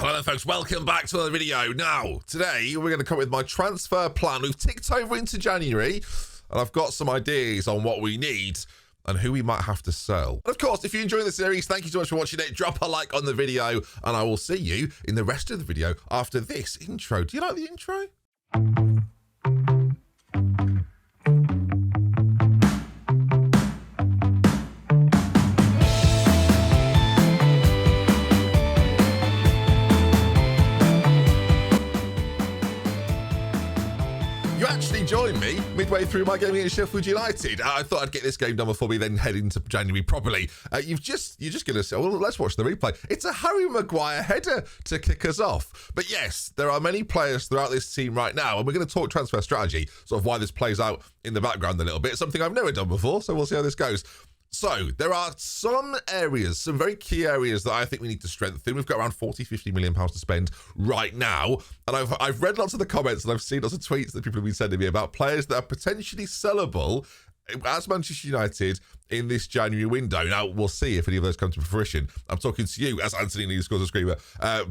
Hello there folks, welcome back to another video. Now, today we're going to come with my transfer plan. We've ticked over into January and I've got some ideas on what we need and who we might have to sell. And of course, if you're enjoying the series, thank you so much for watching it. Drop a like on the video and I will see you in the rest of the video after this intro. Do you like the intro? Join me midway through my game against Sheffield United. I thought I'd get this game done before we then head into January properly. You're just going to say, well, let's watch the replay. It's a Harry Maguire header to kick us off. But yes, there are many players throughout this team right now, and we're going to talk transfer strategy, sort of why this plays out in the background a little bit. Something I've never done before, so we'll see how this goes. So there are some areas, some very key areas that I think we need to strengthen. We've got around 40-50 million pounds to spend right now. And I've read lots of the comments and I've seen lots of tweets that people have been sending me about players that are potentially sellable as Manchester United in this January window. Now, we'll see if any of those come to fruition. I'm talking to you as Anthony Lee scores a screamer,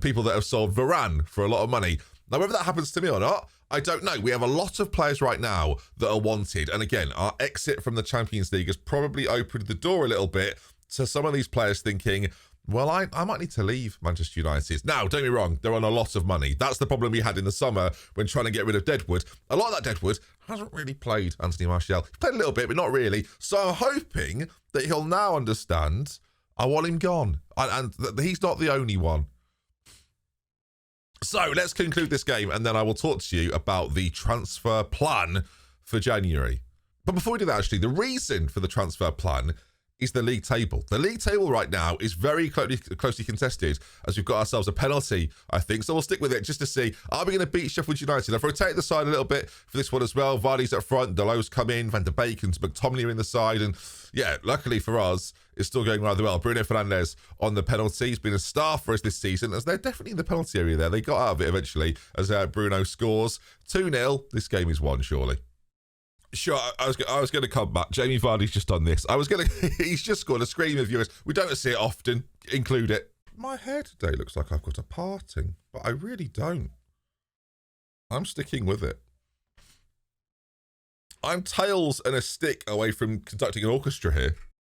people that have sold Varane for a lot of money. Now, whether that happens to me or not, I don't know. We have a lot of players right now that are wanted. And again, our exit from the Champions League has probably opened the door a little bit to some of these players thinking, well, I might need to leave Manchester United. Now, don't get me wrong, they're on a lot of money. That's the problem we had in the summer when trying to get rid of Deadwood. A lot of that Deadwood hasn't really played Anthony Martial. He played a little bit, but not really. So I'm hoping that he'll now understand I want him gone. And he's not the only one. So let's conclude this game and then I will talk to you about the transfer plan for January. But before we do that, actually, the reason for the transfer plan is the league table. The league table right now is very closely contested as we've got ourselves a penalty, I think. So we'll stick with it just to see, are we going to beat Sheffield United? I've rotated the side a little bit for this one as well. Vardy's up front, Delow's come in, Van der Beek and McTominay are in the side. And yeah, luckily for us, it's still going rather well. Bruno Fernandes on the penalty. He's been a star for us this season, as they're definitely in the penalty area there. They got out of it eventually as Bruno scores. 2-0. This game is won, surely. Sure, I was going to come back. Jamie Vardy's just done this. He's just scored a scream of viewers. We don't see it often. Include it. My hair today looks like I've got a parting, but I really don't. I'm sticking with it. I'm tails and a stick away from conducting an orchestra here.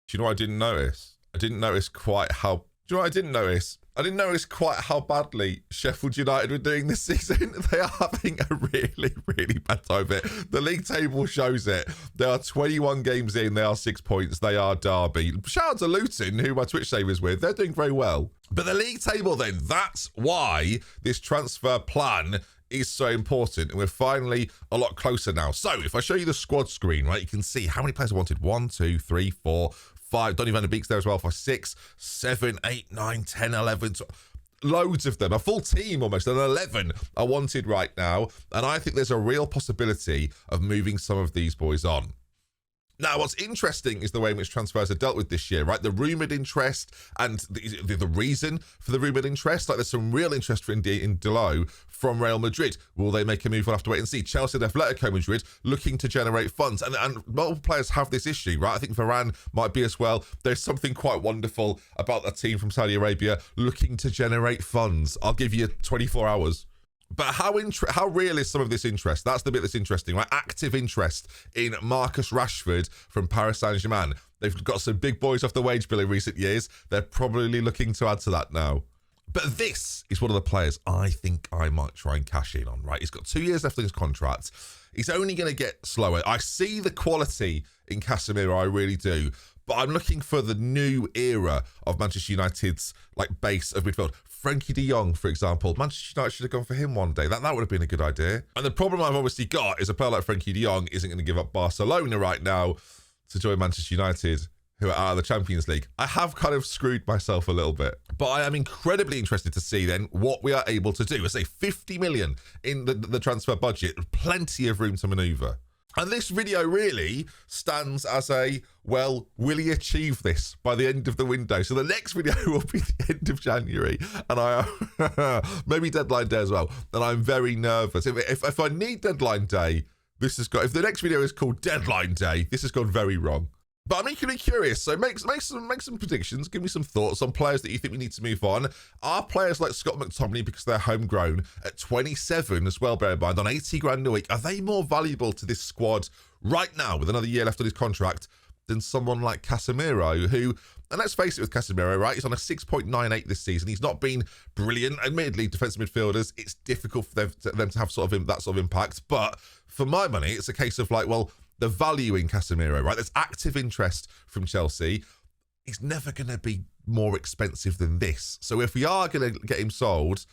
Do you know what I didn't notice? I didn't notice quite how... Do you know what I didn't notice? I didn't notice quite how badly Sheffield United were doing this season. They are having a really, really bad time of it. The league table shows it. They are 21 games in. They are 6 points. They are Derby. Shout out to Luton, who my Twitch savers with. They're doing very well. But the league table then, that's why this transfer plan is so important. And we're finally a lot closer now. So if I show you the squad screen, right, you can see how many players are wanted. 1, 2, 3, 4, 5, Donny van der Beek's there as well for 6, 7, 8, 9, 10, 11, 12. Loads of them, a full team almost, and 11 are wanted right now. And I think there's a real possibility of moving some of these boys on. Now, what's interesting is the way in which transfers are dealt with this year, right? The rumoured interest and the reason for the rumoured interest. Like, there's some real interest in Delow from Real Madrid. Will they make a move? We'll have to wait and see. Chelsea and Atletico Madrid looking to generate funds. And multiple players have this issue, right? I think Varane might be as well. There's something quite wonderful about a team from Saudi Arabia looking to generate funds. I'll give you 24 hours. But how real is some of this interest? That's the bit that's interesting, right? Active interest in Marcus Rashford from Paris Saint-Germain. They've got some big boys off the wage bill in recent years. They're probably looking to add to that now. But this is one of the players I think I might try and cash in on, right? He's got 2 years left in his contract. He's only going to get slower. I see the quality in Casemiro, I really do. But I'm looking for the new era of Manchester United's base of midfield. Frenkie de Jong, for example. Manchester United should have gone for him one day. That would have been a good idea. And the problem I've obviously got is a player like Frenkie de Jong isn't going to give up Barcelona right now to join Manchester United, who are out of the Champions League. I have kind of screwed myself a little bit. But I am incredibly interested to see then what we are able to do. I say 50 million in the transfer budget. Plenty of room to manoeuvre. And this video really stands as a, well, will he achieve this by the end of the window? So the next video will be the end of January. And maybe deadline day as well. And I'm very nervous. If I need deadline day, if the next video is called deadline day, this has gone very wrong. But I'm equally curious, so make some predictions, give me some thoughts on players that you think we need to move on. Are players like Scott McTominay, because they're homegrown, at 27 as well, bear in mind, on 80 grand a week, are they more valuable to this squad right now, with another year left on his contract, than someone like Casemiro, who, and let's face it with Casemiro, right, he's on a 6.98 this season. He's not been brilliant. Admittedly, defensive midfielders, it's difficult for them to have that sort of impact. But for my money, it's a case of like, well, the value in Casemiro, right? There's active interest from Chelsea. He's never going to be more expensive than this. So if we are going to get him sold,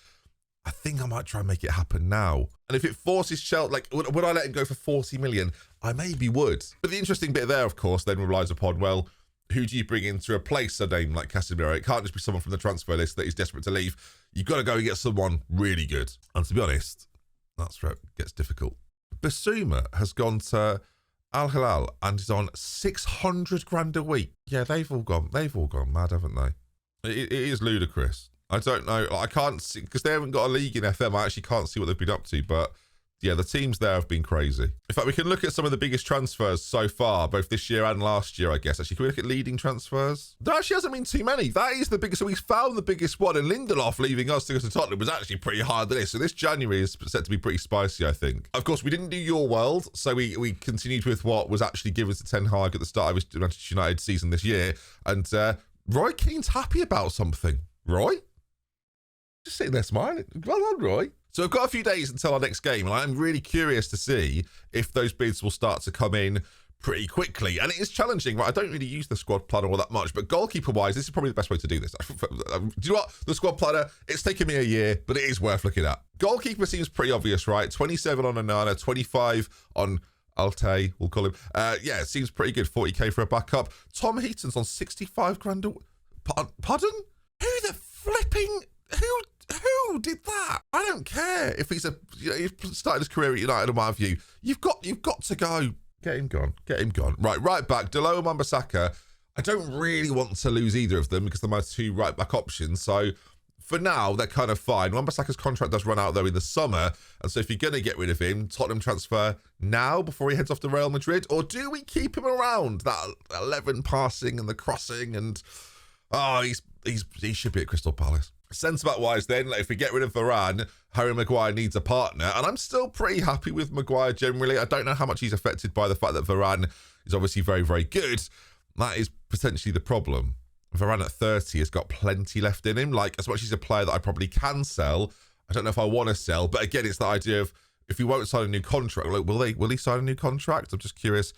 I think I might try and make it happen now. And if it forces Chelsea, like, would I let him go for 40 million? I maybe would. But the interesting bit there, of course, then relies upon, well, who do you bring in to replace a name like Casemiro? It can't just be someone from the transfer list that is desperate to leave. You've got to go and get someone really good. And to be honest, that's where it gets difficult. Basuma has gone to Al Hilal and is on 600 grand a week. Yeah, they've all gone mad, haven't they? It is ludicrous. I don't know. I can't see, because they haven't got a league in FM. I actually can't see what they've been up to, but yeah, the teams there have been crazy. In fact, we can look at some of the biggest transfers so far, both this year and last year, I guess. Actually, can we look at leading transfers? There actually hasn't been too many. That is the biggest. So we found the biggest one, and Lindelof leaving us to go to Tottenham was actually pretty hard than this. So this January is set to be pretty spicy, I think. Of course, we didn't do your world, so we continued with what was actually given to Ten Hag at the start of his Manchester United season this year. And Roy Keane's happy about something. Roy? Just sitting there smiling. Well done, Roy. So we've got a feer days until our next game, and I'm really curious to see if those bids will start to come in pretty quickly. And it is challenging, right? I don't really use the squad planner all that much, but goalkeeper-wise, this is probably the best way to do this. Do you know what? The squad planner, it's taken me a year, but it is worth looking at. Goalkeeper seems pretty obvious, right? 27 on Onana, 25 on Altay, we'll call him. Yeah, it seems pretty good. 40k for a backup. Tom Heaton's on 65 grand. Pardon? Who the flipping... Who did that? I don't care if he's he's started his career at United in my view. You've got to go. Get him gone. Right back. Delo and Wan-Bissaka. I don't really want to lose either of them because they're my two right back options. So for now, they're kind of fine. Wan-Bissaka's contract does run out though in the summer. And so if you're going to get rid of him, Tottenham transfer now before he heads off to Real Madrid? Or do we keep him around? That 11 passing and the crossing and... Oh, he should be at Crystal Palace. Centre-back wise then, like if we get rid of Varane, Harry Maguire needs a partner. And I'm still pretty happy with Maguire generally. I don't know how much he's affected by the fact that Varane is obviously very, very good. That is potentially the problem. Varane at 30 has got plenty left in him. Like, as much as he's a player that I probably can sell, I don't know if I want to sell. But again, it's the idea of if he won't sign a new contract, like, will he sign a new contract? I'm just curious.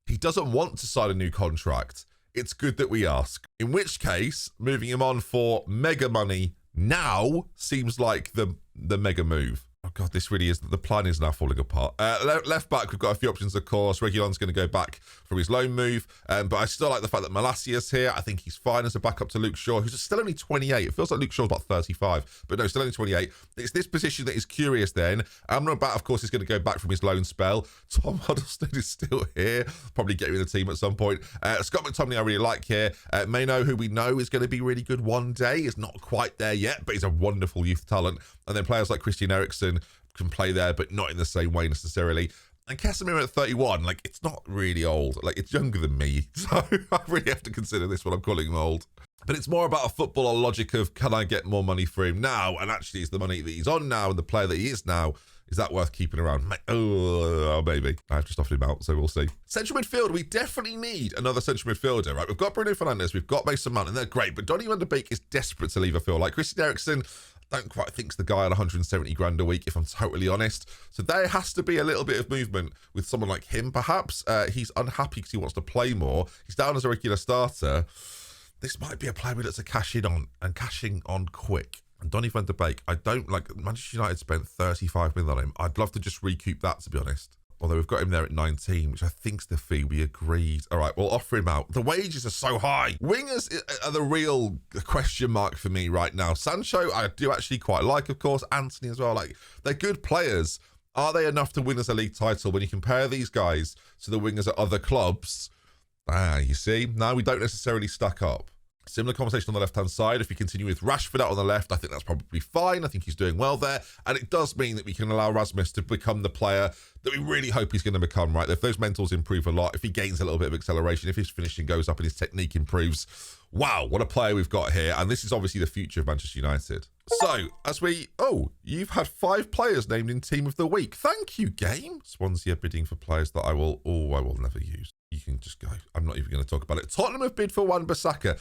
He doesn't want to sign a new contract. It's good that we ask. In which case, moving him on for mega money now seems like the mega move. Oh God, this really is, the plan is now falling apart. Left back, we've got a few options, of course. Reguilon's going to go back from his loan move. But I still like the fact that Malacia's here. I think he's fine as a backup to Luke Shaw, who's still only 28. It feels like Luke Shaw's about 35. But no, still only 28. It's this position that is curious then. Amrabat, of course, is going to go back from his loan spell. Tom Huddleston is still here. Probably get him in the team at some point. Scott McTominay I really like here. Maino, who we know is going to be really good one day, is not quite there yet, but he's a wonderful youth talent. And then players like Christian Eriksen can play there, but not in the same way necessarily. And Casemiro at 31, like, it's not really old. Like, it's younger than me. So I really have to consider this when I'm calling him old. But it's more about a football logic of, can I get more money for him now? And actually, it's the money that he's on now and the player that he is now. Is that worth keeping around? Oh, maybe. I've just offered him out, so we'll see. Central midfield, we definitely need another central midfielder, right? We've got Bruno Fernandes, we've got Mason Mount, and they're great. But Donny van de Beek is desperate to leave, I feel like. Christian Eriksen, don't quite think's the guy at 170 grand a week, if I'm totally honest. So there has to be a little bit of movement with someone like him, perhaps. He's unhappy because he wants to play more. He's down as a regular starter. This might be a player we look to cash in on, and cashing on quick. And Donny van de Beek, I don't like... Manchester United spent 35 million on him. I'd love to just recoup that, to be honest. Although we've got him there at 19, which I think's the fee. We agreed. All right, we'll offer him out. The wages are so high. Wingers are the real question mark for me right now. Sancho, I do actually quite like, of course. Anthony as well. Like, they're good players. Are they enough to win us a league title? When you compare these guys to the wingers at other clubs, you see, now we don't necessarily stack up. Similar conversation on the left-hand side. If we continue with Rashford out on the left, I think that's probably fine. I think he's doing well there. And it does mean that we can allow Rasmus to become the player that we really hope he's going to become, right? If those mentals improve a lot, if he gains a little bit of acceleration, if his finishing goes up and his technique improves, wow, what a player we've got here. And this is obviously the future of Manchester United. So, you've had 5 players named in Team of the Week. Thank you, game. Swansea are bidding for players that I will never use. You can just go. I'm not even going to talk about it. Tottenham have bid for Wan-Bissaka.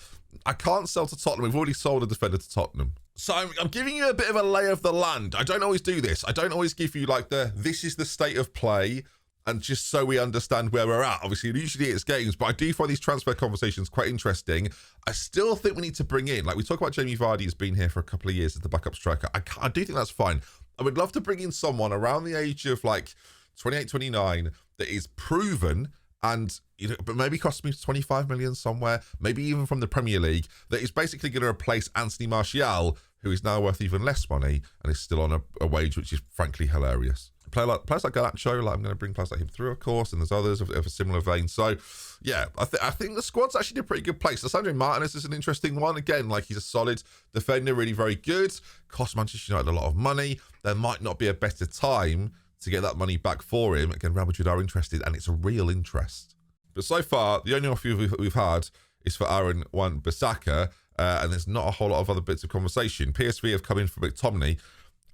I can't sell to Tottenham. We've already sold a defender to Tottenham. So I'm giving you a bit of a lay of the land. I don't always do this. I don't always give you like this is the state of play, and just so we understand where we're at. Obviously, usually it's games, but I do find these transfer conversations quite interesting. I still think we need to bring in, like we talk about Jamie Vardy has been here for a couple of years as the backup striker. I do think that's fine. I would love to bring in someone around the age of like 28, 29 that is proven and, you know, but maybe cost me 25 million somewhere, maybe even from the Premier League, that is basically going to replace Anthony Martial, who is now worth even less money and is still on a wage which is frankly hilarious. Players like Garnacho, like I'm going to bring players like him through, of course, and there's others of a similar vein. So, yeah, I think the squad's actually in a pretty good place. Lisandro Martinez is an interesting one. Again, like he's a solid defender, really very good. Cost Manchester United a lot of money. There might not be a better time to get that money back for him. Again, Real Madrid are interested, and it's a real interest. But so far, the only offer we've had is for Aaron Wan-Bissaka, and there's not a whole lot of other bits of conversation. PSV have come in for McTominay.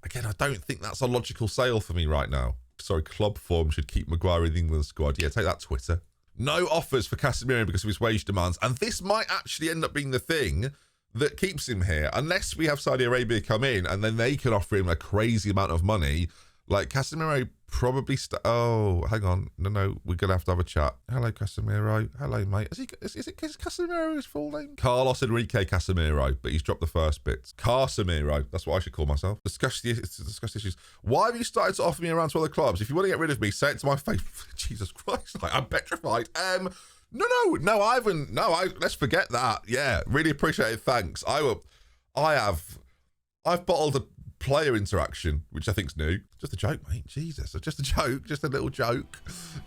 Again, I don't think that's a logical sale for me right now. Sorry, club form should keep Maguire in the England squad. Yeah, take that, Twitter. No offers for Casemiro because of his wage demands, and this might actually end up being the thing that keeps him here, unless we have Saudi Arabia come in and then they can offer him a crazy amount of money. Like Casemiro probably oh, hang on. No, we're going to have a chat. Hello, Casemiro. Hello, mate. Is Casemiro his full name? Carlos Enrique Casemiro, but he's dropped the first bit. Casemiro. That's what I should call myself. Discuss issues. Why have you started to offer me around to other clubs? If you want to get rid of me, say it to my face. Jesus Christ. Like, I'm petrified. No, I haven't. No, let's forget that. Yeah, really appreciate it. Thanks. I've bottled a player interaction, which I think's new. Just a joke, mate. Jesus, just a joke. Just a little joke.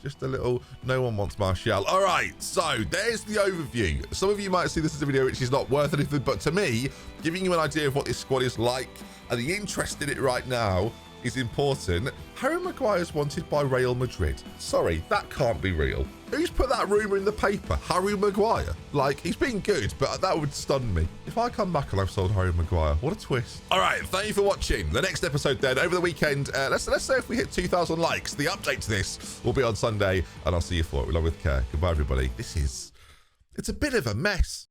Just a little. No one wants Martial. All right, so there's the overview. Some of you might see this as a video which is not worth anything, but to me, giving you an idea of what this squad is like and the interest in it right now is important. Harry Maguire's wanted by Real Madrid. Sorry, that can't be real. Who's put that rumour in the paper? Harry Maguire? Like, he's been good, but that would stun me. If I come back and I've sold Harry Maguire, what a twist. All right, thank you for watching. The next episode then, over the weekend, let's say if we hit 2,000 likes, the update to this will be on Sunday, and I'll see you for it. We love with care. Goodbye, everybody. It's a bit of a mess.